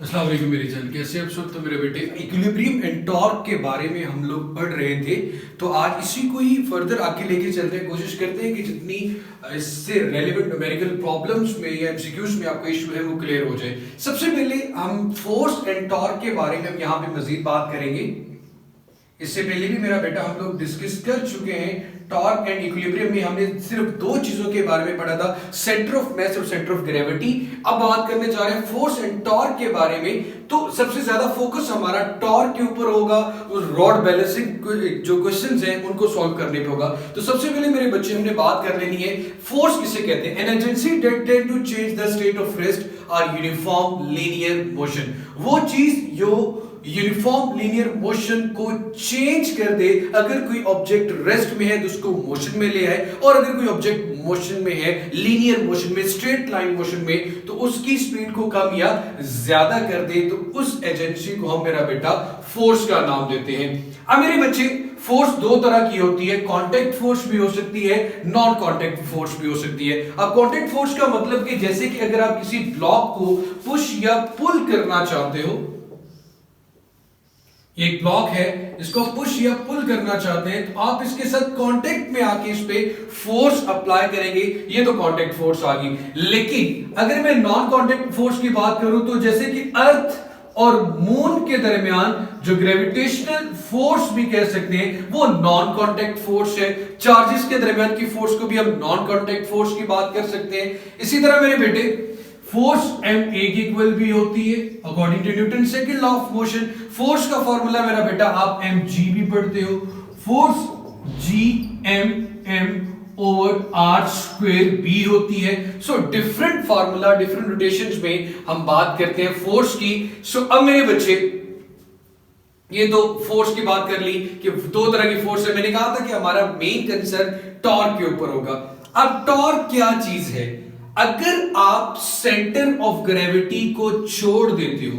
अस्सलाम वालेकुम मेरी जान, कैसे आप सब। तो मेरे बेटे इक्विलिब्रियम एंड टॉर्क के बारे में हम लोग पढ़ रहे थे, तो आज इसी को ही फर्दर आगे लेके चलते हैं। कोशिश करते हैं कि जितनी इससे रेलिवेंट न्यूमेरिकल प्रॉब्लम्स में या एमसीक्यूज में आपका इशू है वो क्लियर हो जाए। सबसे पहले हम फोर्स एंड टॉर्क के बारे में हम यहाँ पे मजीद बात करेंगे। इससे पहले भी मेरा बेटा हम लोग डिस्कस कर चुके हैं। टॉर्क एंड इक्विलिब्रियम में हमने सिर्फ दो चीजों के बारे में पढ़ा था, सेंटर ऑफ मास और सेंटर ऑफ ग्रेविटी। अब बात करने जा रहे हैं फोर्स एंड टॉर्क के बारे में। तो सबसे ज्यादा फोकस हमारा टॉर्क के ऊपर होगा, उस रॉड बैलेंसिंग जो क्वेश्चंस हैं उनको सॉल्व करने पे होगा। तो सबसे पहले मेरे बच्चे हमने बात कर लेनी है, फोर्स किसे कहते हैं। An agency that tend to change the state of rest or uniform linear motion. वो चीज जो यूनिफॉर्म लीनियर मोशन को चेंज कर दे। अगर कोई ऑब्जेक्ट रेस्ट में है तो उसको मोशन में ले आए, और अगर कोई ऑब्जेक्ट मोशन में है, लीनियर मोशन में, स्ट्रेट लाइन मोशन में, तो उसकी स्पीड को कम या ज्यादा कर दे, तो उस एजेंसी को हम मेरा बेटा फोर्स का नाम देते हैं। अब मेरे बच्चे फोर्स दो तरह की होती है, कांटेक्ट फोर्स भी हो सकती है, नॉन कांटेक्ट फोर्स भी हो सकती है। अब कांटेक्ट फोर्स का मतलब कि जैसे कि अगर आप किसी ब्लॉक को पुश या पुल करना चाहते हो, एक ब्लॉक है, इसको पुश या पुल करना चाहते हैं, तो आप इसके साथ कांटेक्ट में आके इस पे फोर्स अप्लाई करेंगे, ये तो कांटेक्ट फोर्स आ गई। लेकिन अगर मैं नॉन कांटेक्ट फोर्स की बात करूं, तो जैसे कि अर्थ और मून के दरमियान जो ग्रेविटेशनल फोर्स भी कह सकते हैं, वो नॉन कांटेक्ट फोर्स है। चार्जेस के दरमियान की फोर्स को भी हम नॉन कांटेक्ट फोर्स की बात कर सकते हैं। इसी तरह मेरे बेटे फोर्स एम ए की इक्वल भी होती है according to Newton second law of motion. Force का फॉर्मूला मेरा बेटा आप एम जी भी पढ़ते हो, force G M M over R square बी होती है। So different formula, different rotations में हम बात करते हैं फोर्स की। सो अब मेरे बच्चे ये दो फोर्स की बात कर ली कि दो तरह की फोर्स है। मैंने कहा था कि हमारा मेन कंसर्न टॉर्क के ऊपर होगा। अब टॉर्क क्या चीज है? अगर आप सेंटर ऑफ ग्रेविटी को छोड़ देते हो,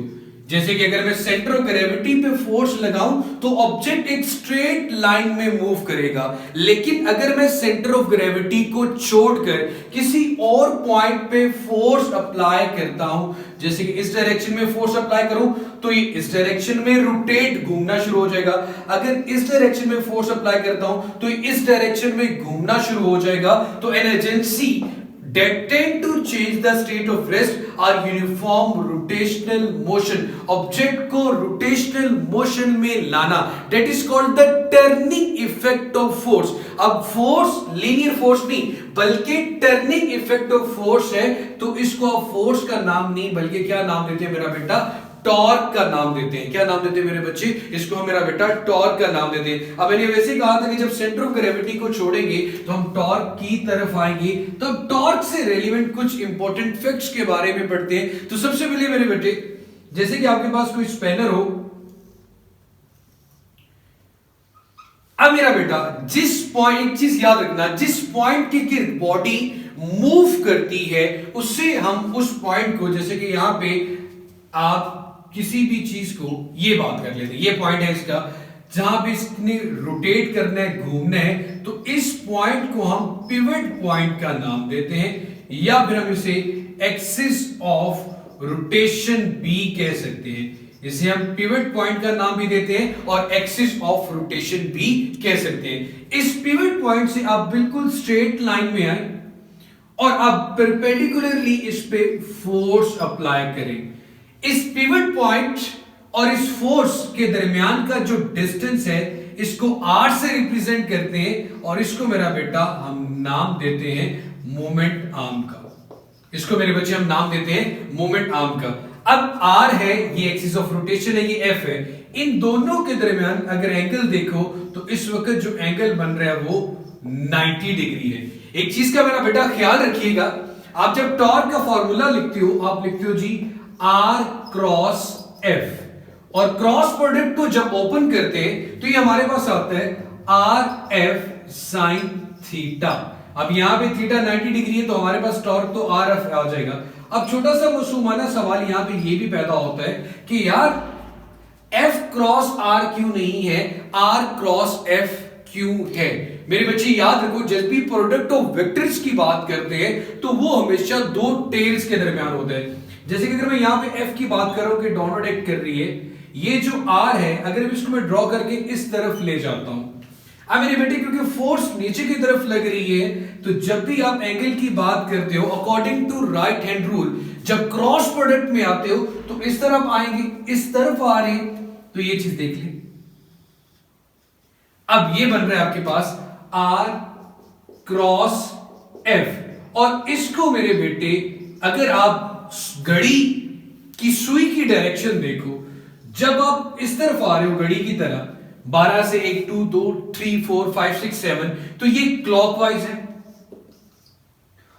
जैसे कि अगर मैं सेंटर ऑफ ग्रेविटी पे फोर्स लगाऊं तो ऑब्जेक्ट एक स्ट्रेट लाइन में मूव करेगा। लेकिन अगर मैं सेंटर ऑफ ग्रेविटी को छोड़कर किसी और पॉइंट पे फोर्स अप्लाई करता हूं, जैसे कि इस डायरेक्शन में फोर्स अप्लाई करूं तो ये इस डायरेक्शन में रोटेट, घूमना शुरू हो जाएगा। अगर इस डायरेक्शन में फोर्स अप्लाई करता हूं तो इस डायरेक्शन में घूमना शुरू हो जाएगा। तो an agency that tend to change the state of rest are uniform rotational motion। Object को रोटेशनल मोशन में लाना, that is called the turning effect of force। अब फोर्स लीनियर फोर्स नहीं बल्कि टर्निंग इफेक्ट ऑफ फोर्स है, तो इसको आप फोर्स का नाम नहीं बल्कि क्या नाम देते हैं मेरा बेटा? टॉर्क का नाम देते हैं। क्या नाम देते हैं मेरे बच्चे? इसको हम मेरा बेटा टॉर्क का नाम देते हैं। अब मैंने वैसे ही कहा था कि जब सेंटर ऑफ ग्रेविटी को छोड़ेंगे तो हम टॉर्क की तरफ आएंगे। तो अब टॉर्क से रेलेवेंट कुछ इंपॉर्टेंट फैक्ट्स के बारे में पढ़ते हैं। तो सबसे पहले मेरे बेटे, जैसे कि आपके पास कोई स्पैनर हो, अब मेरा बेटा जिस पॉइंट, एक चीज याद रखना, जिस पॉइंट की बॉडी मूव करती है उससे हम उस पॉइंट को, जैसे कि यहां पे आप किसी भी चीज को, ये बात कर लेते हैं, ये पॉइंट है इसका, जहां पे इसने रोटेट करना है, घूमना है, तो इस पॉइंट को हम पिवट पॉइंट का नाम देते हैं, या फिर हम इसे एक्सिस ऑफ रोटेशन भी कह सकते हैं। इसे हम पिवट पॉइंट का नाम भी देते हैं और एक्सिस ऑफ रोटेशन भी कह सकते हैं। इस पिवट पॉइंट से आप बिल्कुल स्ट्रेट लाइन में आए और आप परपेंडिकुलरली इस पे फोर्स अप्लाई करें। इस पिवट पॉइंट और इस फोर्स के दरमियान का जो डिस्टेंस है, इसको r से रिप्रेजेंट करते हैं, और इसको मेरा बेटा हम नाम देते हैं मोमेंट आर्म का। इसको मेरे बच्चे हम नाम देते हैं मोमेंट आर्म का। अब r है, ये एक्सिस ऑफ रोटेशन है, ये f है। इन दोनों के दरमियान अगर एंगल देखो तो इस वक्त जो एंगल बन रहा है वो 90 डिग्री है। एक चीज का मेरा बेटा ख्याल रखिएगा, आप जब टॉर्क का फॉर्मूला लिखते हो, आप लिखते हो जी R क्रॉस F, और क्रॉस प्रोडक्ट को जब ओपन करते हैं तो ये हमारे पास आता है आर एफ साइन थीटा। अब यहां पे थीटा 90 डिग्री है तो हमारे पास टॉर्क तो आर एफ आ जाएगा। अब छोटा सा मासूमाना सवाल यहां पे ये भी पैदा होता है कि यार F क्रॉस R क्यों नहीं है, R क्रॉस F क्यों है। मेरे बच्चे याद रखो, जब भी प्रोडक्ट ऑफ वेक्टर्स की बात करते हैं तो वो हमेशा दो टेल्स के दरमियान होता है। जैसे कि अगर मैं यहां पे एफ की बात कर रहा हूं कि डॉट एक्ट कर रही है, ये जो आर है अगर इसको मैं ड्रॉ करके इस तरफ ले जाता हूं, अब मेरे बेटे क्योंकि फोर्स नीचे की तरफ लग रही है, तो जब भी आप एंगल की बात करते हो according to right hand rule, जब क्रॉस प्रोडक्ट में आते हो तो इस तरफ आएंगे, इस तरफ आ रहे हैं, तो ये चीज देख ली। अब ये बन रहा है आपके पास आर क्रॉस एफ, और इसको मेरे बेटे अगर आप घड़ी की सुई की डायरेक्शन देखो, जब आप इस तरफ आ रहे हो घड़ी की तरह 12 से 1 2 2 3 4 5 6 7, तो ये क्लॉकवाइज है,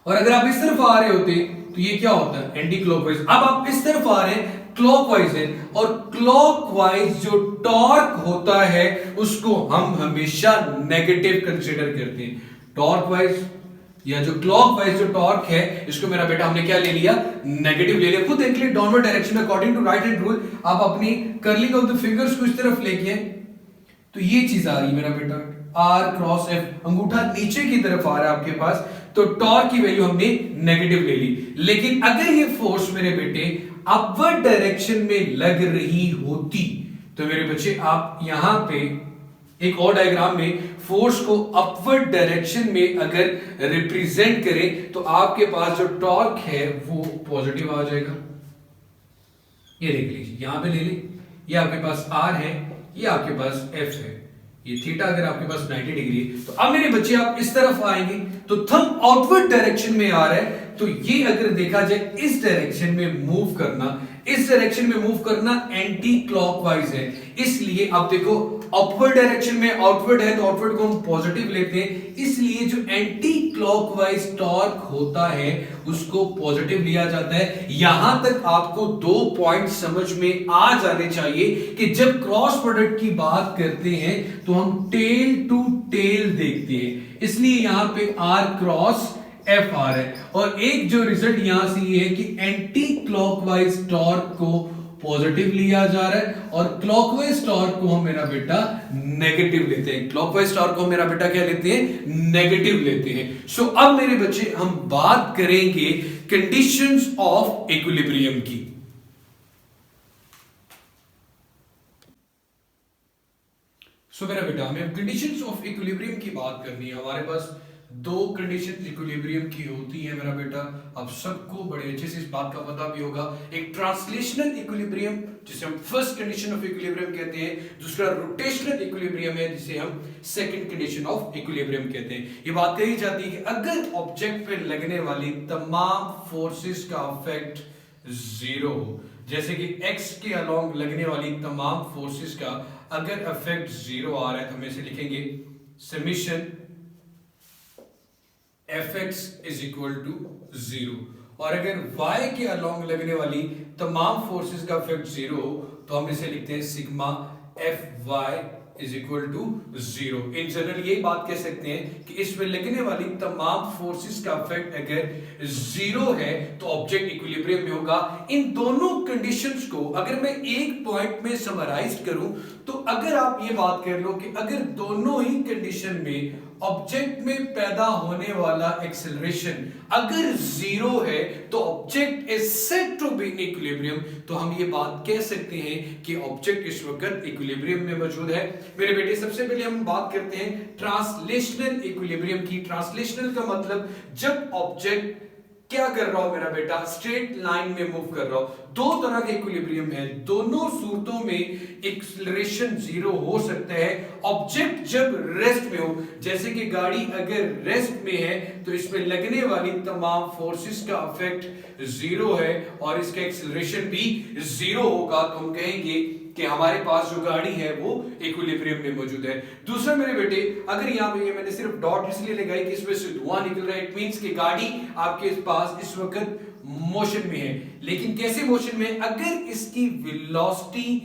और अगर आप इस तरफ आ रहे होते तो ये क्या होता है, एंटी क्लॉकवाइज। अब आप इस तरफ आ रहे हैं, क्लॉकवाइज है, और क्लॉकवाइज जो टॉर्क होता है उसको हम हमेशा नेगेटिव कंसीडर करते हैं। टॉर्क वाइज या जो क्लॉकवाइज जो टॉर्क है, इसको मेरा बेटा हमने क्या ले लिया, नेगेटिव ले लिया। खुद देख लिया डाउनवर्ड डायरेक्शन में according to right hand rule, आप अपनी कर्लिंग ऑफ द फिंगर्स को इस तरफ लेके, तो ये चीज आ रही मेरा बेटा आर क्रॉस एफ, अंगूठा नीचे की तरफ आ रहा है आपके पास, तो टॉर्क की वैल्यू हमने नेगेटिव ले ली। लेकिन अगर ये फोर्स मेरे बेटे अपवर्ड डायरेक्शन में लग रही होती, तो मेरे बच्चे आप यहां पे एक और डायग्राम में फोर्स को अपवर्ड डायरेक्शन में अगर रिप्रेजेंट करें तो आपके पास जो टॉर्क है वो पॉजिटिव आ जाएगा। ये देख लीजिए, यहां पे ले ली, ये आपके पास आर है, ये आपके पास एफ है, ये थीटा अगर आपके पास 90 डिग्री है, तो अब मेरे बच्चे आप इस तरफ आएंगे तो थंब आउटवर्ड डायरेक्शन में आ रहा है, तो ये अगर देखा जाए इस डायरेक्शन में मूव करना, इस डायरेक्शन में मूव करना एंटी क्लॉकवाइज है। इसलिए आप देखो अपवर्ड डायरेक्शन में आउटवर्ड है तो आउटवर्ड को हम पॉजिटिव लेते हैं, इसलिए जो एंटी क्लॉकवाइज टॉर्क होता है उसको पॉजिटिव लिया जाता है। यहां तक आपको 2 पॉइंट समझ में आ जाने चाहिए कि जब क्रॉस प्रोडक्ट की बात करते हैं तो हम टेल टू टेल देखते हैं, इसलिए यहां पे आर क्रॉस एफ आर है, और एक जो रिजल्ट यहां से ये है कि एंटी क्लॉकवाइज टॉर्क को पॉजिटिव लिया जा रहा है और क्लॉकवाइज टॉर्क को हम मेरा बेटा नेगेटिव लेते हैं। क्लॉकवाइज टॉर्क को मेरा बेटा क्या लेते हैं, नेगेटिव लेते हैं। सो अब मेरे बच्चे हम बात करेंगे कंडीशंस ऑफ इक्विलिब्रियम की। सो मेरा बेटा हमें कंडीशंस ऑफ इक्विलिब्रियम की बात करनी है। हमारे पास 2 कंडीशन इक्विलिब्रियम की होती है मेरा बेटा, अब सबको बड़े अच्छे से इस बात का पता भी होगा। एक ट्रांसलेशनल इक्विलिब्रियम जिसे हम फर्स्ट कंडीशन ऑफ इक्विलिब्रियम कहते हैं, दूसरा रोटेशनल इक्विलिब्रियम है जिसे हम सेकंड कंडीशन ऑफ इक्विलिब्रियम कहते हैं। ये बात कही जाती है कि अगर ऑब्जेक्ट पे लगने वाली तमाम फोर्सेस का इफेक्ट 0 हो, जैसे कि x के अलोंग लगने वाली तमाम फोर्सेस का अगर इफेक्ट 0 आ रहा है तो हम इसे लिखेंगे summation fx is equal to 0, और अगर y के अलोंग लगने वाली तमाम फोर्सेस का इफेक्ट 0 हो तो हम इसे लिखते हैं sigma fy is equal to 0। In general ये बात कह सकते हैं कि इसमें लगने वाली तमाम फोर्सेस का इफेक्ट अगर 0 है तो ऑब्जेक्ट इक्विलिब्रियम में होगा। इन दोनों कंडीशंस को अगर मैं एक पॉइंट में समराइज करूं तो अगर आप ये बात कर लो कि अगर दोनों ही कंडीशन में ऑब्जेक्ट में पैदा होने वाला एक्सेलरेशन अगर 0 है तो object is said to be in equilibrium, तो हम ये बात कह सकते हैं कि ऑब्जेक्ट इस वक्त इक्विलिब्रियम में मौजूद है। मेरे बेटे सबसे पहले हम बात करते हैं ट्रांसलेशनल इक्विलिब्रियम की। ट्रांसलेशनल का मतलब जब ऑब्जेक्ट क्या कर रहा हो मेरा बेटा, स्ट्रेट लाइन में मूव कर रहा हो। 2 तरह के इक्विलिब्रियम है, दोनों सूरतों में एक्सेलरेशन 0 हो सकता है। ऑब्जेक्ट जब रेस्ट में हो, जैसे कि गाड़ी अगर रेस्ट में है तो इसमें लगने वाली तमाम फोर्सेस का इफेक्ट 0 है और इसका एक्सेलरेशन भी 0 होगा, तो हम कहेंगे कि हमारे पास जो गाड़ी है वो इक्विलिब्रियम में मौजूद है। दूसरा मेरे बेटे अगर यहां पे मैंने सिर्फ डॉट इसलिए लगाई कि इसमें से धुआं निकल रहा है, इट मींस कि गाड़ी आपके पास इस वक्त मोशन में है। लेकिन कैसे मोशन में, अगर इसकी वेलोसिटी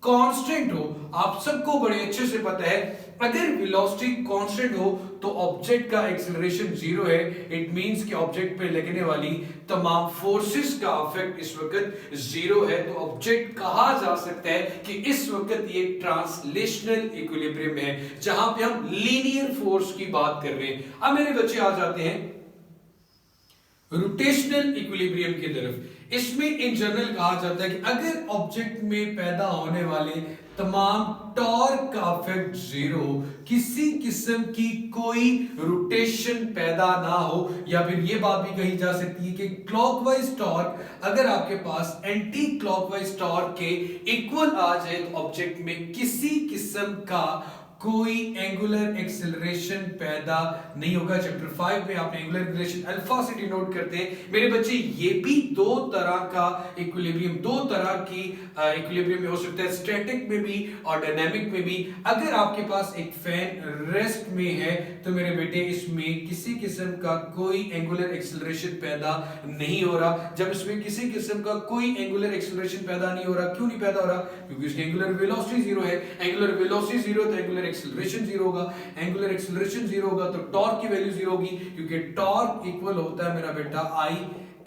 कांस्टेंट हो, आप सबको बड़े अच्छे से पता है अगर वेलोसिटी कांस्टेंट हो तो ऑब्जेक्ट का एक्सीलरेशन जीरो है। इट मींस कि ऑब्जेक्ट पे लगने वाली तमाम फोर्सेस का इफेक्ट इस वक्त जीरो है। तो ऑब्जेक्ट कहा जा सकता है कि इस वक्त ये ट्रांसलेशनल इक्विलिब्रियम है, जहां पे हम लीनियर फोर्स की बात कर रहे हैं। अब मेरे बच्चे आ जाते हैं रोटेशनल इक्विलिब्रियम की तरफ। इसमें इन जनरल कहा जाता है कि अगर ऑब्जेक्ट में पैदा होने वाले तमाम टॉर्क का इफेक्ट जीरो, किसी किस्म की कोई रोटेशन पैदा ना हो, या फिर यह बात भी कही जा सकती है कि क्लॉकवाइज टॉर्क अगर आपके पास एंटी क्लॉकवाइज टॉर्क के इक्वल आ जाए तो ऑब्जेक्ट में किसी किस्म का कोई एंगुलर एक्सेलरेशन पैदा नहीं होगा। चैप्टर 5 में आपने एंगुलर एक्सेलरेशन अल्फा से डिनोट करते हैं मेरे बच्चे। ये भी दो तरह का इक्विलिब्रियम, दो तरह की इक्विलिब्रियम में हो सकता है, स्टैटिक में भी और डायनामिक में भी। अगर आपके पास एक फैन रेस्ट में है तो मेरे बेटे इसमें किसी किस्म का कोई एंगुलर एक्सेलरेशन पैदा नहीं हो रहा। जब इसमें किसी किस्म का कोई एंगुलर एक्सेलरेशन पैदा नहीं हो रहा, क्यों नहीं पैदा हो रहा? क्योंकि इसकी एंगुलर वेलोसिटी जीरो है। एंगुलर वेलोसिटी जीरो तो एंगुलर एक्सेलरेशन जीरो होगा। एंगुलर एक्सेलरेशन जीरो होगा तो टॉर्क की वैल्यू जीरो होगी, क्योंकि टॉर्क इक्वल होता है मेरा बेटा आई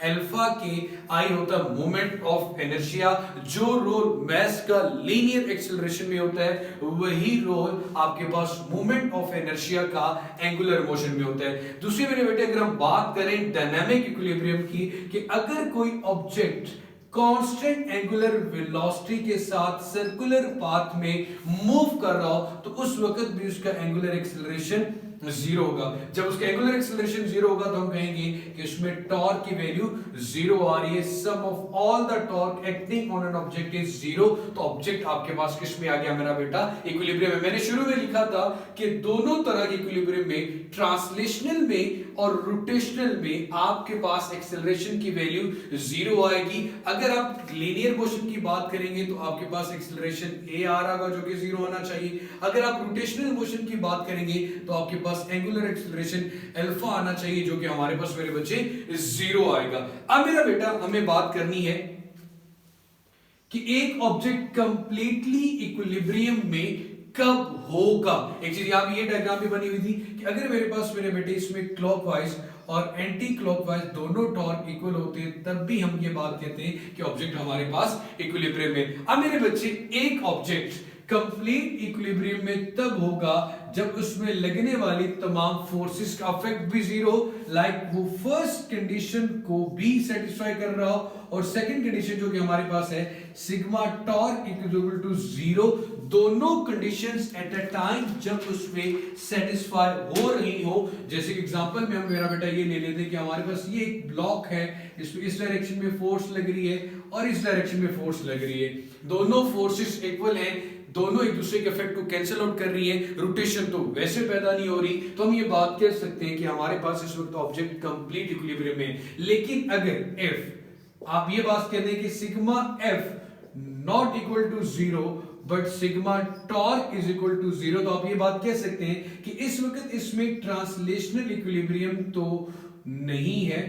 अल्फा के। आई होता है मोमेंट ऑफ इनर्शिया। जो रोल मास का लीनियर एक्सेलरेशन में होता है वही रोल आपके पास मोमेंट ऑफ इनर्शिया का एंगुलर मोशन में होता है। दूसरी मेरे बेटे अगर हम बात करें डायनामिक इक्विलिब्रियम की, कि अगर कोई ऑब्जेक्ट कांस्टेंट एंगुलर वेलोसिटी के साथ सर्कुलर पाथ में मूव कर रहा हो तो उस वक्त भी उसका एंगुलर एक्सेलरेशन जीरो होगा। जब उसका एंगुलर एक्सेलरेशन जीरो होगा तो हम कहेंगे कि इसमें टॉर्क की वैल्यू जीरो आ रही है। Sum of all the torque acting on an object is zero. तो ऑब्जेक्ट आपके पास किस में आ गया मेरा बेटा? इक्विलिब्रियम में। मैंने शुरू में लिखा था कि दोनों तरह के इक्विलिब्रियम में, ट्रांसलेशनल में और रोटेशनल में, आपके पास एक्सेलरेशन की वैल्यू जीरो आएगी। अगर आप लीनियर मोशन की बात करेंगे तो आपके पास एक्सेलरेशन ए आ रहा होगा जो कि जीरो होना चाहिए। अगर आप रोटेशनल मोशन की बात करेंगे तो आपके पास एंगुलर एक्सेलरेशन अल्फा आना चाहिए जो कि हमारे पास मेरे बच्चे जीरो आएगा। अब मेरा बेटा हमें बात करनी है कि एक ऑब्जेक्ट कंप्लीटली इक्विलिब्रियम में कब होगा। एक चीज यहां भी ये डायग्राम भी बनी हुई थी कि अगर मेरे पास मेरे बेटे इसमें क्लॉकवाइज और एंटी क्लॉकवाइज दोनों टॉर्क इक्वल होते हैं तब भी हम ये बात कहते हैं कि ऑब्जेक्ट हमारे पास इक्विलिब्रियम में। अब मेरे बच्चे एक ऑब्जेक्ट कंप्लीट इक्विलिब्रियम में तब होगा जब उसमें लगने वाली तमाम फोर्सेस का इफेक्ट भी जीरो, लाइक वो फर्स्ट कंडीशन को भी सेटिस्फाई कर रहा हो, और सेकंड कंडीशन जो कि हमारे पास है sigma torque equal to zero. दोनों कंडीशंस एट अ टाइम जब उसमें सेटिस्फाई हो रही हो। जैसे कि एग्जांपल में हम मेरा बेटा ये ले लेते हैं कि हमारे पास ये एक ब्लॉक है, इसमें इस डायरेक्शन में फोर्स लग रही है और इस डायरेक्शन में फोर्स लग रही है। दोनों फोर्सेस इक्वल हैं, दोनों एक दूसरे के इफेक्ट को कैंसिल आउट कर रही है, रोटेशन तो वैसे पैदा नहीं हो रही। तो हम ये बात कह सकते हैं कि हमारे पास इस वक्त ऑब्जेक्ट कंप्लीट इक्विलिब्रियम में है। लेकिन अगर एफ, आप ये बात कहते हैं कि sigma F not equal to zero but sigma torque is equal to zero, तो आप ये बात कह सकते हैं कि इस वक्त इसमें ट्रांसलेशनल इक्विलिब्रियम तो नहीं है,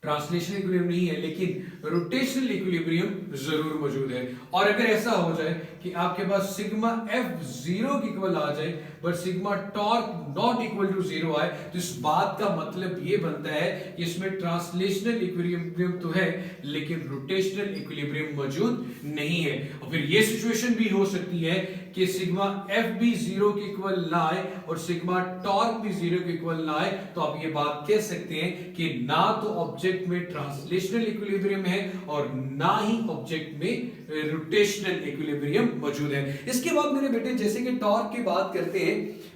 ट्रांसलेशनल इक्विलिब्रियम नहीं है, लेकिन रोटेशनल इक्विलिब्रियम जरूर मौजूद है। और अगर ऐसा हो जाए कि आपके पास सिग्मा एफ जीरो की इक्वल आ जाए but sigma torque not equal to zero आए, तो इस बात का मतलब यह बनता है कि इसमें ट्रांसलेशनल इक्विलिब्रियम तो है लेकिन रोटेशनल इक्विलिब्रियम मौजूद नहीं है। और फिर यह सिचुएशन भी हो सकती है कि सिग्मा एफ भी जीरो के इक्वल ना आए और सिग्मा टॉर्क भी जीरो के इक्वल ना आए, तो आप ये बात कह सकते हैं कि ना तो ऑब्जेक्ट में ट्रांसलेशनल इक्विलिब्रियम है और ना ही ऑब्जेक्ट में रोटेशनल इक्विलिब्रियम मौजूद है। इसके बाद मेरे बेटे जैसे कि टॉर्क की बात करते हैं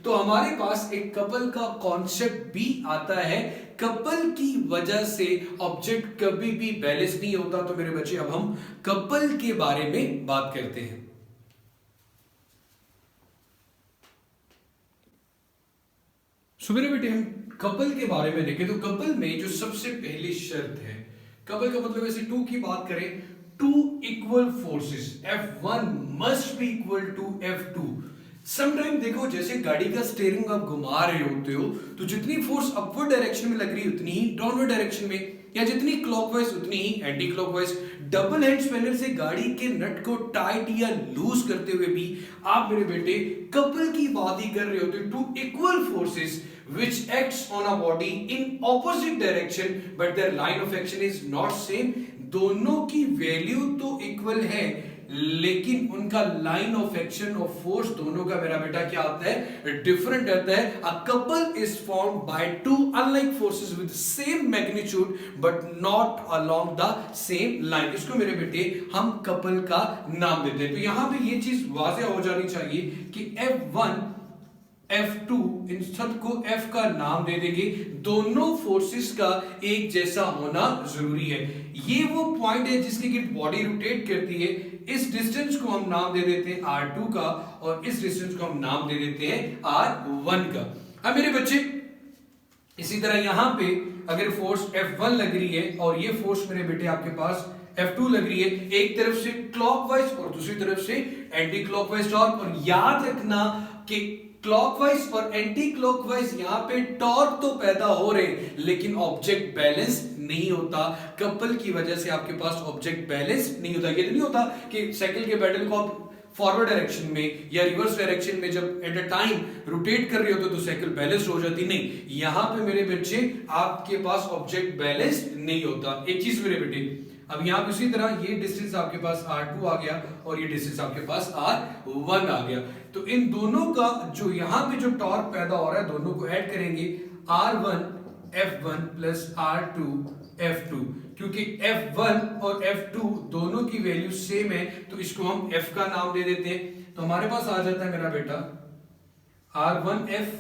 तो हमारे पास एक कपल का कॉन्सेप्ट भी आता है। कपल की वजह से ऑब्जेक्ट कभी भी बैलेंस नहीं होता। तो मेरे बच्चे अब हम कपल के बारे में बात करते हैं। सो मेरे बेटे हम कपल के बारे में देखें तो कपल में जो सबसे पहली शर्त है, कपल का मतलब ऐसे टू की बात करें, two equal forces F1 must be equal to F2। Sometime देखो, जैसे गाड़ी का स्टीयरिंग आप घुमा रहे होते हो तो जितनी फोर्स अपवर्ड डायरेक्शन में लग रही है उतनी ही डाउनवर्ड डायरेक्शन में, या जितनी क्लॉकवाइज उतनी ही anti clockwise. Double hand spanner से गाड़ी के नट को टाइट या लूज करते हुए भी आप मेरे बेटे कपल की बात ही कर रहे होते हो। Two equal forces which acts on a body in opposite direction but their line of action is not same। दोनों की वैल्यू तो इक्वल है लेकिन उनका लाइन ऑफ एक्शन और फोर्स दोनों का मेरा बेटा क्या आता है, डिफरेंट आता है। A couple is formed by two unlike forces with same magnitude but not along the same line. इसको मेरे बेटे हम कपल का नाम देते हैं। तो यहां पे ये चीज वाज़ेह हो जानी चाहिए कि F1 F2 इन सबको F का नाम दे देंगे। दोनों फोर्सेस का एक जैसा होना जरूरी है। ये वो पॉइंट है जिसके की बॉडी रोटेट करती है। इस डिस्टेंस को हम नाम दे देते हैं R2 का और इस डिस्टेंस को हम नाम दे देते हैं R1 का। अब मेरे बच्चे इसी तरह यहां पे अगर फोर्स F1 लग रही है और ये फोर्स मेरे बेटे आपके पास F2 लग रही है, एक तरफ से क्लॉकवाइज और दूसरी तरफ से एंटी क्लॉकवाइज टॉर्क। और याद रखना कि क्लॉकवाइज और एंटी क्लॉकवाइज यहां पे टॉर्क तो पैदा हो रहे लेकिन ऑब्जेक्ट बैलेंस नहीं होता। कपल की वजह से आपके पास ऑब्जेक्ट बैलेंस नहीं होता। ये नहीं होता कि साइकिल के पेडल को आप फॉरवर्ड डायरेक्शन में या रिवर्स डायरेक्शन में जब एट अ टाइम रोटेट कर रहे होते तो साइकिल बैलेंस हो जाती, नहीं। यहां पे मेरे बच्चे आपके पास ऑब्जेक्ट बैलेंस नहीं होता। एक चीज मेरे बेटे, अब यहां पे उसी तरह ये डिस्टेंस आपके पास R2 आ गया और ये डिस्टेंस आपके पास R1 आ गया। तो इन दोनों का जो यहां पे जो टॉर्क पैदा हो रहा है दोनों को ऐड करेंगे, R1 F1 plus R2 F2। क्योंकि F1 और F2 दोनों की वैल्यू सेम है तो इसको हम F का नाम दे देते हैं। तो हमारे पास आ जाता है मेरा बेटा R1F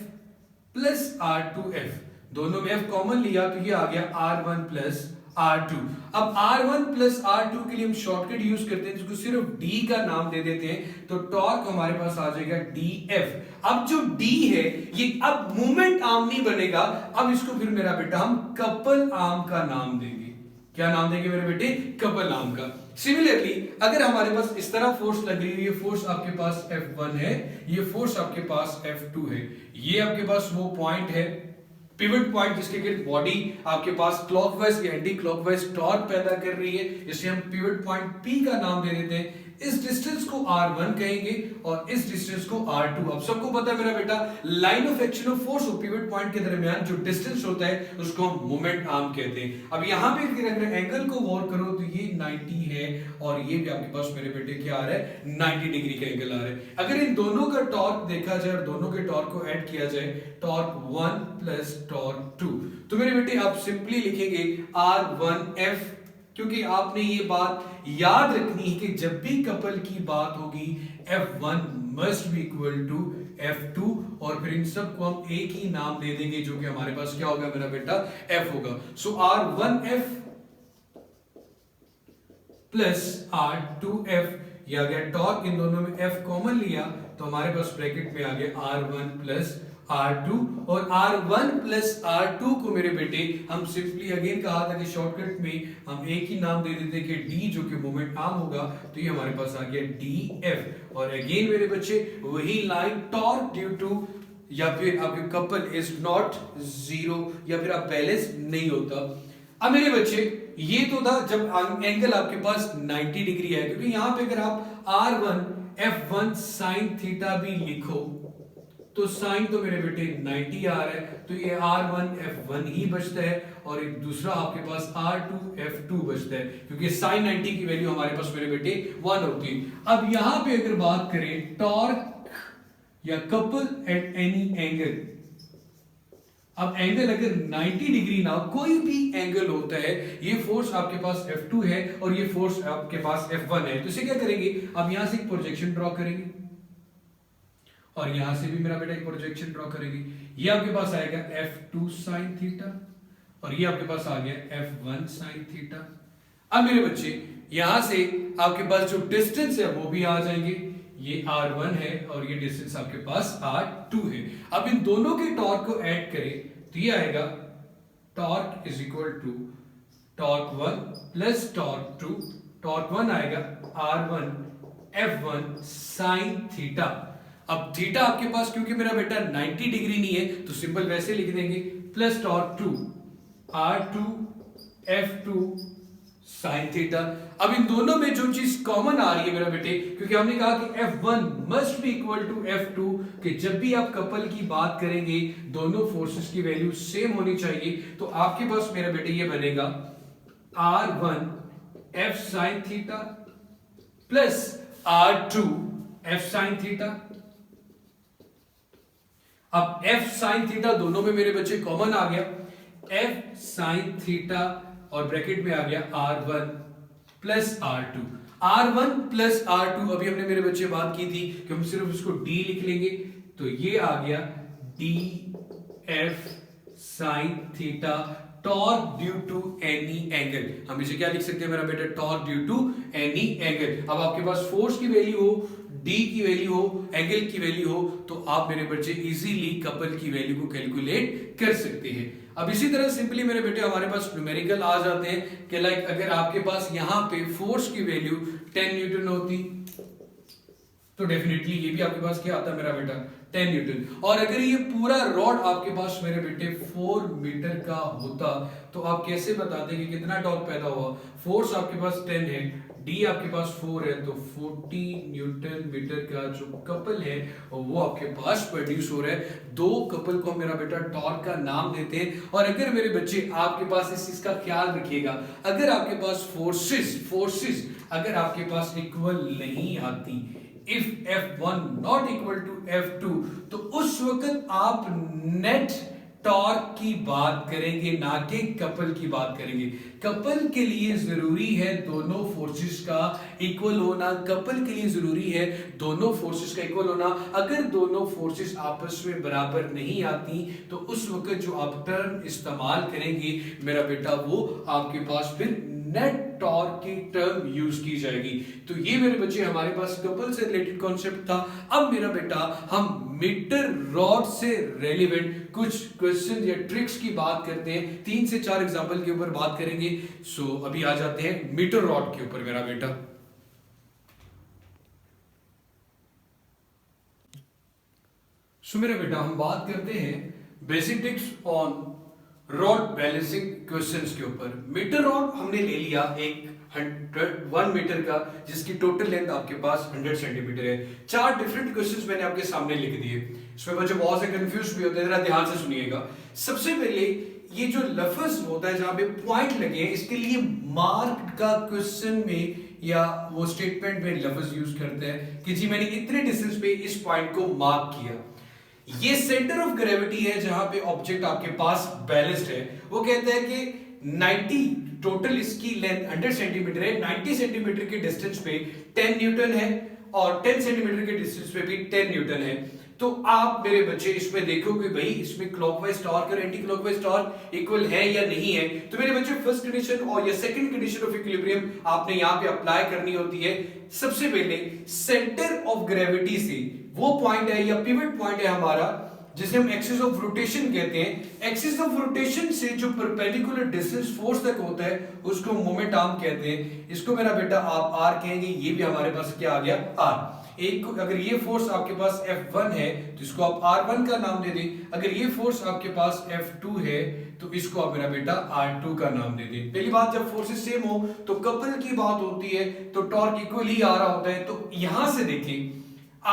प्लस R2F। दोनों में F कॉमन लिया तो ये आ गया R1 प्लस R2। अब R1 प्लस R2 के लिए हम शॉर्टकट यूज करते हैं जिसको सिर्फ D का नाम दे देते हैं। तो टॉर्क हमारे पास आ जाएगा DF। अब जो D है ये अब मूवमेंट आर्म नहीं बनेगा, अब इसको फिर मेरा बेटा हम कपल आर्म का नाम देंगे। क्या नाम देंगे मेरे बेटे, कपल आर्म का। सिमिलरली अगर हमारे पास इस तरह फोर्स लग रही है, ये फोर्स आपके पास F1 है, ये फोर्स आपके पास F2 है, ये आपके पास वो पॉइंट है पिवट पॉइंट जिसके गिर्द बॉडी आपके पास क्लॉकवाइज या एंटी क्लॉकवाइज टॉर्क पैदा कर रही है, इसे हम पिवट पॉइंट P का नाम दे देते हैं। इस डिस्टेंस को R1 कहेंगे और इस डिस्टेंस को R2। अब सबको पता है मेरा बेटा line of action of force और पिवट पॉइंट के दरमियान जो डिस्टेंस होता है उसको हम मोमेंट आर्म कहते हैं। अब यहां पे अगर एंगल को गौर करो तो ये 90 है और ये भी आपके पास मेरे बेटे क्या आ रहा है, 90 डिग्री का एंगल आ रहा है। अगर इन दोनों का टॉर्क देखा जाए और दोनों के टॉर्क को ऐड किया जाए, टॉर्क 1 प्लस टॉर्क 2, तो मेरे बेटे आप सिंपली लिखेंगे R1F। क्योंकि आपने ये बात याद रखनी है कि जब भी कपल की बात होगी F1 must be equal to F2 और फिर इन सब को हम एक ही नाम दे देंगे जो कि हमारे पास क्या होगा मेरा बेटा, F होगा। सो R1F प्लस R2F, या अगर टॉर्क इन दोनों में F कॉमन लिया तो हमारे पास ब्रैकेट में आ गया R1 प्लस R2। और R1 प्लस R2 को मेरे बेटे हम सिंपली अगेन कहा था कि शॉर्टकट में हम एक ही नाम दे देते कि D जो कि मोमेंट आर्म होगा, तो ये हमारे पास आ गया DF। और अगेन मेरे बच्चे वही लाइन टॉर्क ड्यू टू या फिर आपके कपल इज नॉट जीरो या फिर आप बैलेंस नहीं होता। अब मेरे बच्चे ये तो था जब एंगल आपके पास 90 डिग्री है, क्योंकि यहां पे अगर आप R1 F1 साइन थीटा भी लिखो तो साइन तो मेरे बेटे 90 आ रहा है, तो ये R1 F1 ही बचता है और एक दूसरा आपके पास R2 F2 बचता है, क्योंकि साइन 90 की वैल्यू हमारे पास मेरे बेटे 1 होती है। अब यहां पे अगर बात करें टॉर्क या कपल एट एनी एंगल, अब एंगल अगर 90 डिग्री ना कोई भी एंगल होता है, ये फोर्स आपके पास F2 है और ये फोर्स आपके पास F1 है, तो इसे क्या करेंगे, अब यहां से एक प्रोजेक्शन ड्रॉ करेंगे और यहां से भी मेरा बेटा एक प्रोजेक्शन ड्रॉ करेंगे। ये आपके पास आएगा F2 साइन थीटा और ये आपके पास आ गया F1 साइन थीटा। अब मेरे बच्चे यहां से आपके पास जो डिस्टेंस है वो भी आ जाएंगे, ये R1 है और ये डिस्टेंस आपके पास R2 है। अब इन दोनों के टॉर्क को ऐड करें तो ये आएगा torque is equal to torque 1 plus torque 2। Torque 1 आएगा R1 F1 साइन थीटा अब थीटा आपके पास क्योंकि मेरा बेटा 90 डिग्री नहीं है तो सिंपल वैसे लिख देंगे plus torque 2 R2 F2 sine theta. अब इन दोनों में जो चीज कॉमन आ रही है मेरा बेटे, क्योंकि हमने कहा कि F1 must be equal to F2, कि जब भी आप कपल की बात करेंगे दोनों फोर्सेस की वैल्यू सेम होनी चाहिए, तो आपके पास मेरा बेटे ये बनेगा R1 F sine theta plus R2 F sine theta. अब F साइन थीटा दोनों में मेरे बच्चे कॉमन आ गया, F साइन थीटा और ब्रैकेट में आ गया R1 plus R2। R1 plus R2 अभी हमने मेरे बच्चे बात की थी कि हम सिर्फ इसको D लिख लेंगे, तो ये आ गया D F sine theta torque due to any angle. हम इसे क्या लिख सकते हैं मेरा बेटा, torque due to any angle. अब आपके पास फोर्स की वैल्यू हो, डी की वैल्यू हो, एंगल की वैल्यू हो, तो आप मेरे बच्चे इजीली कपल की वैल्यू को कैलकुलेट कर सकते हैं। अब इसी तरह सिंपली मेरे बेटे हमारे पास न्यूमेरिकल आ जाते हैं कि लाइक अगर आपके पास यहां पे फोर्स की वैल्यू 10 न्यूटन होती तो डेफिनेटली ये भी आपके पास क्या आता मेरा बेटा 10 न्यूटन, और अगर ये पूरा रॉड आपके पास मेरे बेटे 4 मीटर का होता तो आप कैसे बताते कि कितना टॉर्क पैदा हुआ। फोर्स आपके पास 10 है, डी आपके पास 4 है, तो 40 न्यूटन मीटर का जो कपल है वो आपके पास प्रोड्यूस हो रहा है। दो कपल को मेरा बेटा टॉर्क का नाम देते हैं। और अगर मेरे बच्चे आपके पास इस चीज का ख्याल रखिएगा, अगर आपके पास फोर्सेस अगर आपके पास इक्वल नहीं आती, if F1 not equal to F2, तो उस वक्त आप नेट टॉर्क की बात करेंगे, ना कि कपल की बात करेंगे। कपल के लिए जरूरी है दोनों फोर्सेस का इक्वल होना, कपल के लिए जरूरी है दोनों फोर्सेस का इक्वल होना। अगर दोनों फोर्सेस आपस में बराबर नहीं आती तो उस वक्त जो आप टर्म इस्तेमाल करेंगे मेरा बेटा वो आपके पास फिर नेट टॉर्क की टर्म यूज की जाएगी। तो ये मेरे बच्चे हमारे पास कपल से रिलेटेड कॉन्सेप्ट था। अब मेरा बेटा हम मीटर रॉड से रेलेवेंट कुछ क्वेश्चन या ट्रिक्स की बात करते हैं, 3 से 4 एग्जांपल के ऊपर बात करेंगे। सो अभी आ जाते हैं मीटर रॉड के ऊपर मेरा बेटा। सो मेरा बेटा हम बात करते हैं basic tricks on rod balancing questions के ऊपर। मीटर रॉड हमने ले लिया एक 1 मीटर का, जिसकी टोटल लेंथ आपके पास 100 सेंटीमीटर है। 4 डिफरेंट क्वेश्चंस मैंने आपके सामने लिख दिए, इसमें बच्चे बहुत से कंफ्यूज भी होते हैं, जरा ध्यान से सुनिएगा। सबसे पहले ये जो लफ्ज होता है जहां पे पॉइंट लगे हैं, इसके लिए मार्क का क्वेश्चन में या वो स्टेटमेंट में लफ्ज यूज करते हैं कि जी मैंने इतने डिस्टेंस पे इस पॉइंट को मार्क किया। ये सेंटर ऑफ ग्रेविटी है जहां पे ऑब्जेक्ट आपके पास बैलेंस्ड है। वो कहते हैं कि 90 टोटल इसकी लेंथ 100 सेंटीमीटर है, 90 सेंटीमीटर के डिस्टेंस पे 10 न्यूटन है और 10 सेंटीमीटर के डिस्टेंस पे भी 10 न्यूटन है। तो आप मेरे बच्चे इसमें देखोगे भाई इसमें क्लॉकवाइज टॉर्क और एंटी क्लॉकवाइज टॉर्क इक्वल है या नहीं है। तो मेरे बच्चे फर्स्ट कंडीशन और या सेकंड कंडीशन ऑफ इक्विलिब्रियम आपने यहां पे अप्लाई करनी होती है। सबसे पहले सेंटर ऑफ ग्रेविटी से वो पॉइंट है या पिवट पॉइंट है हमारा जिसे हम एक्सिस ऑफ रोटेशन कहते हैं। एक्सिस ऑफ रोटेशन से जो परपेंडिकुलर डिस्टेंस फोर्स तक होता है उसको मोमेंट आर्म कहते हैं। इसको मेरा बेटा आप आर कहेंगे, ये भी हमारे पास क्या आ गया आर। एक अगर ये फोर्स आपके पास F1 है तो इसको आप R1 का नाम दे दें। अगर ये फोर्स आपके पास F2 है तो इसको आप मेरा बेटा R2 का नाम दे दें। पहली बात, जब फोर्सेस सेम हो तो कपल की बात होती है तो टॉर्क इक्वल ही आ रहा होता है। तो यहां से देखिए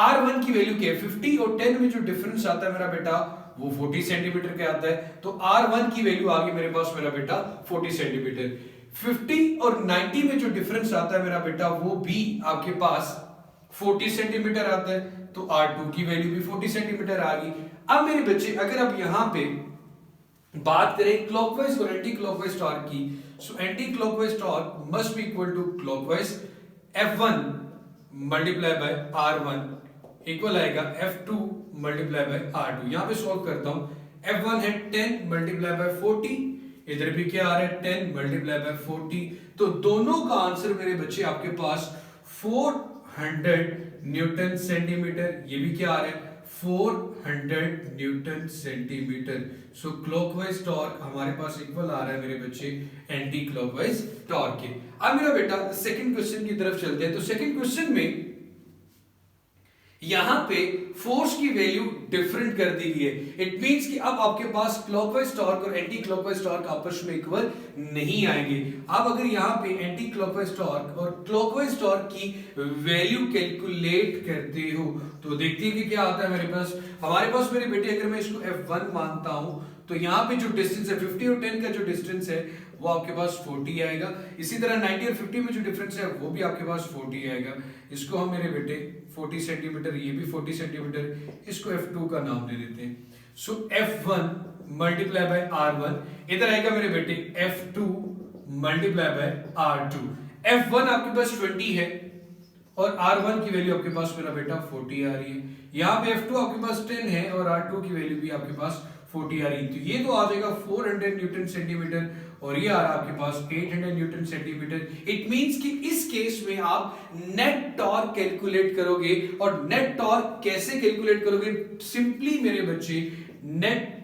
R1 की वैल्यू क्या है 50 और 10 में जो डिफरेंस आता है मेरा बेटा वो 40 सेंटीमीटर का आता है। तो R1 की वैल्यू आ गई मेरे पास मेरा बेटा 40 सेंटीमीटर। 50 और 90 में जो डिफरेंस आता है मेरा बेटा वो भी आपके पास 40 सेंटीमीटर आता है। तो R2 की वैल्यू भी 40 सेंटीमीटर आ गई। अब मेरे बच्चे अगर आप यहां पे बात करें क्लॉकवाइज और एंटी क्लॉकवाइज टॉर्क की, so anti clockwise torque must be equal to clockwise. F1 multiply by R1 इक्वल आएगा F2 मल्टीप्लाई बाय R2। यहां पे सॉल्व करता हूं। F1 है 10 मल्टीप्लाई बाय 40, इधर भी क्या आ रहा है 10 मल्टीप्लाई बाय 40। तो दोनों का आंसर मेरे बच्चे आपके पास 400 न्यूटन सेंटीमीटर, ये भी क्या आ रहा है 400 न्यूटन सेंटीमीटर। सो क्लॉकवाइज टॉर्क हमारे पास इक्वल आ रहा है मेरे बच्चे एंटी क्लॉकवाइज टॉर्क के। अब मेरा बेटा सेकंड क्वेश्चन की तरफ चलते हैं। तो सेकंड क्वेश्चन में यहां पे फोर्स की वैल्यू डिफरेंट कर दी गई है। इट मींस कि अब आपके पास क्लॉकवाइज टॉर्क और एंटी क्लॉकवाइज टॉर्क आपस में इक्वल नहीं आएंगे। अब अगर यहां पे एंटी क्लॉकवाइज टॉर्क और क्लॉकवाइज टॉर्क की वैल्यू कैलकुलेट करते हो तो देखते हैं कि क्या आता है मेरे पास। हमारे पास मेरे बेटे अगर मैं इसको F1 मानता हूं तो यहाँ पे जो डिस्टेंस है 50 और 10 का जो डिस्टेंस है वो आपके पास 40 आएगा। इसी तरह 90 और 50 में जो डिफरेंस है वो भी आपके पास 40 आएगा। इसको हम मेरे बेटे 40 सेंटीमीटर, ये भी 40 सेंटीमीटर, इसको F2 का नाम दे देते हैं। सो F1 मल्टीप्लाई बाय R1, इधर आएगा मेरे बेटे F2 multiply by R2। F1 आपके पास 20 है और R1 की वैल्यू आपके पास मेरा बेटा 40 आ रही है। यहाँ पे F2 आपके पास 10 है और R2 की वैल्यू भी आपके पास 40 आ रही है। तो ये तो आ जाएगा 400 न्यूटन सेंटीमीटर और ये आ रहा आपके पास 800 न्यूटन सेंटीमीटर। इट मींस कि इस केस में आप नेट टॉर्क कैलकुलेट करोगे। और नेट टॉर्क कैसे कैलकुलेट करोगे? सिंपली मेरे बच्चे, नेट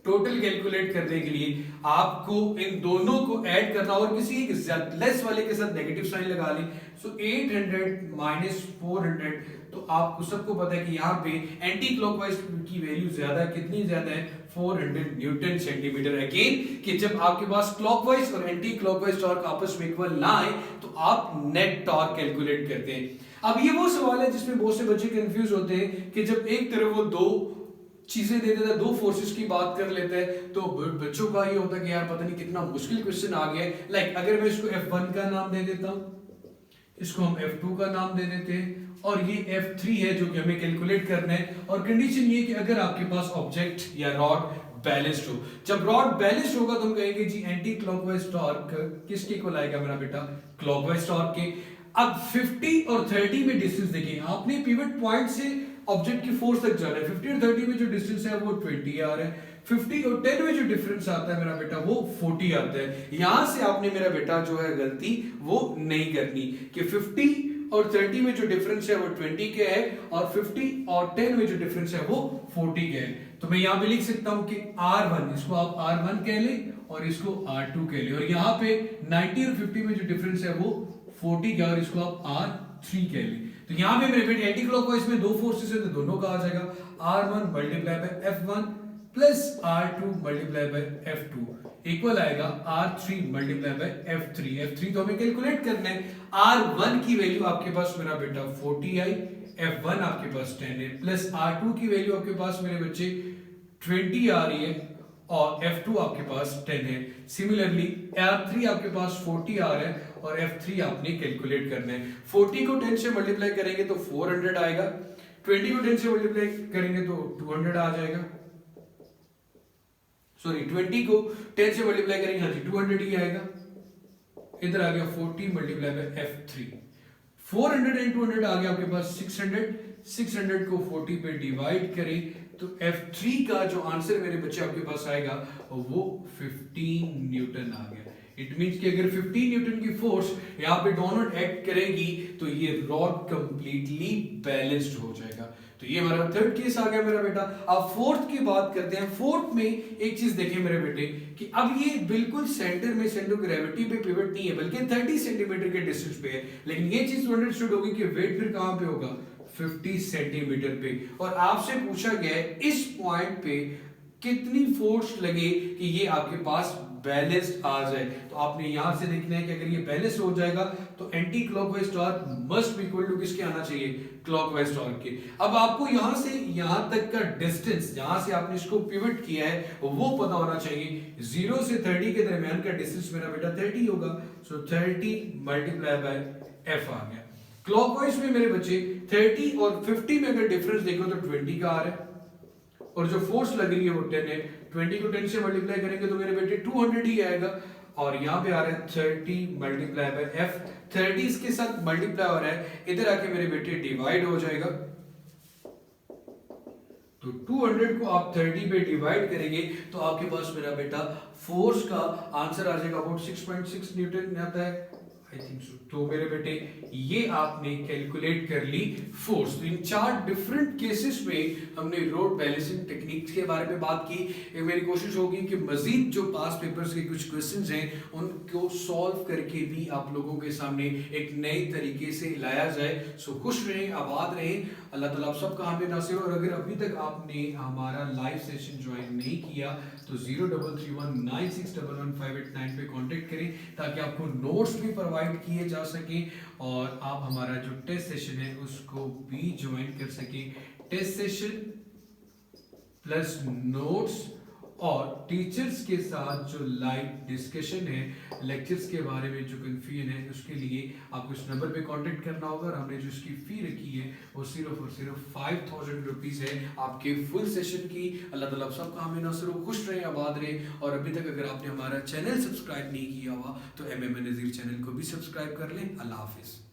टोटल कैलकुलेट करने के लिए आपको इन दोनों को ऐड करना और किसी एक लेस वाले के साथ नेगेटिव साइन लगा लें। सो 800 माइनस 400, तो आपको सबको पता है कि यहाँ पे एंटी क्लॉकवाइज की वैल्यू ज्यादा है। कितनी ज्यादा है? 400 न्यूटन सेंटीमीटर। अगेन कि जब आपके पास क्लॉकवाइज और एंटी क्लॉकवाइज टॉर्क आपस में इक्वल ना आए तो आप नेट टॉर्क कैलकुलेट करते हैं। अब ये वो सवाल है जिसमें बहुत से बच्चे कंफ्यूज होते हैं कि जब एक तरफ वो दो चीजें दे देता है, दो फोर्सेस की बात कर लेते हैं, तो बच्चों का ये होता है कि यार पता नहीं कितना मुश्किल क्वेश्चन आ गया है। लाइक अगर मैं इसको F1 का नाम दे देता हूं, इसको हम F2 का नाम दे देते हैं और ये F3 है जो कि हमें कैलकुलेट करना है। और कंडीशन ये कि अगर आपके पास ऑब्जेक्ट या रॉड बैलेंस्ड हो। जब रॉड बैलेंस्ड होगा तो हम कहेंगे जी एंटी क्लॉकवाइज टॉर्क किसके इक्वल आएगा मेरा बेटा? क्लॉकवाइज टॉर्क के। अब 50 और 30 में डिस्टेंस देखिए, आपने पिवट पॉइंट से ऑब्जेक्ट की फोर्स तक जाना है। 50 और 30 में जो डिस्टेंस है वो 20 आ रहा है। 50 और 10 में जो डिफरेंस आता है मेरा बेटा वो 40 आता है। यहां से आपने मेरा बेटा जो है गलती वो नहीं करनी कि 50 और 30 में जो डिफरेंस है वो 20 के है और 50 और 10 में जो डिफरेंस है वो 40 के है। तो मैं यहां पे लिख सकता हूं कि R1, इसको आप R1 कह ले और इसको R2 कह ले। और यहां पे 90 और 50 में जो डिफरेंस है वो 40 का और इसको आप R3 कह ले। तो यहां पे मेरे बेटे एंटी क्लॉकवाइज में दो फोर्सेस है तो दोनों का आ जाएगा R1 multiply by F1 plus R2 multiply by F2 equal आएगा R3 multiply by F3। F3 तो हमें कैलकुलेट करना है। R1 की वैल्यू आपके पास मेरा बेटा 40 आई, F1 आपके पास 10 है, प्लस R2 की वैल्यू आपके पास मेरे बच्चे 20 आ रही है और F2 आपके पास 10 है। सिमिलरली R3 आपके पास 40 आ रहा है और F3 आपने कैलकुलेट करना है। 40 को 10 से मल्टीप्लाई करेंगे तो 400 आएगा, 20 को 10 से मल्टीप्लाई करेंगे तो 200 आ जाएगा। सॉरी 20 को 10 से मल्टीप्लाई करेंगे, हाँ जी 200 ही आएगा। इधर आ गया 40 मल्टीप्लाई बाय F3, 400 एंड 200 आ गया आपके पास 600। 600 को 40 पे डिवाइड करें तो F3 का जो आंसर मेरे बच्चे आपके पास आएगा वो 15 न्यूटन आ गया। इट मींस कि अगर 15 न्यूटन की फोर्स यहाँ पे दोनों एक्ट करेगी तो ये रॉड कंप्लीटली बैलेंस्ड हो जाएगा। तो ये हमारा थर्ड केस आ गया मेरा बेटा। अब फोर्थ की बात करते हैं। फोर्थ में एक चीज देखिए मेरे बेटे कि अब ये बिल्कुल सेंटर में सेंटर ऑफ ग्रेविटी पे पिवट नहीं है बल्कि 30 सेंटीमीटर के डिस्टेंस पे है। लेकिन ये चीज अंडरस्टूड होगी कि वेट फिर कहां पे होगा? 50 सेंटीमीटर पे। और आपसे पूछा गया है इस पॉइंट पे कितनी फोर्स लगे कि ये आपके पास बैलेंस्ड आ जाए। तो आपने यहां से देखना है कि अगर ये बैलेंस हो जाएगा तो anti clockwise torque must be equal to किसके आना चाहिए? क्लॉकवाइज टॉर्क के। अब आपको यहां से यहां तक का डिस्टेंस, जहां से आपने इसको पिवट किया है वो पता होना चाहिए। 0 से 30 के दरमियान का डिस्टेंस मेरा बेटा 30 होगा। सो 30 मल्टीप्लाई बाय F आ गया। क्लॉकवाइज में मेरे बच्चे 30 और 50 में अगर डिफरेंस देखो तो 20 का आ रहा है और जो फोर्स लग रही है वो 10 है। 20 को 10 से मल्टीप्लाई करेंगे तो मेरे बेटे 200 ही आएगा। और यहां पे आ रहा है 30 मल्टीप्लाई बाय F। 30 इसके साथ मल्टीप्लाई हो रहा है, इधर आके मेरे बेटे डिवाइड हो जाएगा। तो 200 को आप 30 पे डिवाइड करेंगे तो आपके पास मेरा बेटा फोर्स का आंसर आ जाएगा अबाउट 6.6 न्यूटन आता है। I think so. तो मेरे बेटे ये आपने कैलकुलेट कर ली फोर्स। तो इन 4 डिफरेंट केसेस में हमने रोड बैलेंसिंग टेक्निक्स के बारे में बात की। मेरी कोशिश होगी कि मजीद जो पास पेपर्स के कुछ क्वेश्चंस हैं उनको सॉल्व करके भी आप लोगों के सामने एक नए तरीके से लाया जाए। सो खुश रहें, आबाद रहें, अल्लाह ताला आप सबका हामी नासिर। और अगर अभी तक आपने हमारा लाइव सेशन ज्वाइन नहीं किया तो 0331961158 पे कांटेक्ट करें ताकि आपको नोट्स भी प्रोवाइड किए जा सके और आप हमारा जो टेस्ट सेशन है उसको भी ज्वाइन कर सके। टेस्ट सेशन प्लस नोट्स और टीचर्स के साथ जो लाइव डिस्कशन है लेक्चर्स के बारे में जो कंफ्यूजन है उसके लिए आपको इस नंबर पे कांटेक्ट करना होगा। और हमने जो इसकी फी रखी है वो सिर्फ और सिर्फ 5000 रुपीज है आपके फुल सेशन की। अल्लाह ताला सबका हामी नासिर हो, खुश रहे, आबाद रहे। और अभी तक अगर आपने हमारा चैनल सब्सक्राइब नहीं किया हुआ तो MMA नज़ीर चैनल को भी सब्सक्राइब कर लें। अल्लाह हाफिज।